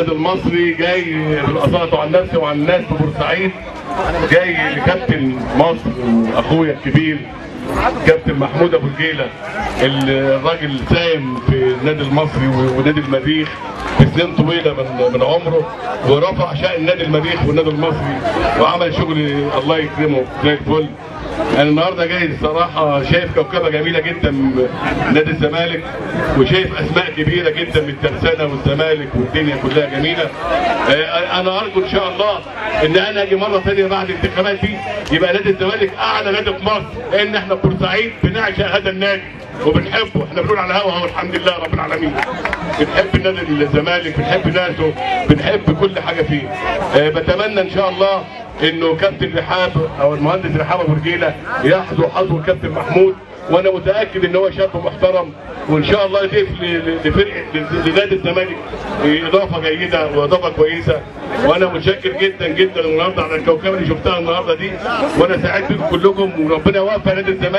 المصري جاي بالاصاله عن نفسي وعن الناس في بورسعيد، جاي لكابتن مصر واخويا الكبير كابتن محمود ابو رجيله، الراجل ساهم في النادي المصري ونادي المريخ في سنين طويله من عمره، ورفع شأن النادي المريخ والنادي المصري وعمل شغل الله يكرمه زي الفل. انا النهارده جاي الصراحه شايف كوكبه جميله جدا من نادي الزمالك، وشايف اسماء كبيره جدا من الترسانه والزمالك والدنيا كلها جميله. انا ارجو ان شاء الله ان انا اجي مره ثانيه بعد الانتخابات دي يبقى نادي الزمالك اعلى نادي في مصر، لان احنا في بورسعيد بنعشق هذا النادي وبنحبه، احنا بنقول على هوا والحمد لله رب العالمين. بنحب نادي الزمالك، بنحب ناسه، بنحب كل حاجه فيه. بتمنى ان شاء الله انه كابتن رحاب او المهندس رحاب ابو رجيله يحظوا حظو الكابتن محمود، وانا متاكد ان هو شاب محترم وان شاء الله يضيف لفرقه لنادي الزمالك اضافه جيده واضافه كويسه. وانا متشكر جدا جدا النهارده على الكوكبه اللي شفتها النهارده دي، وانا سعيد بكم كلكم وربنا يوفق نادي الزمالك.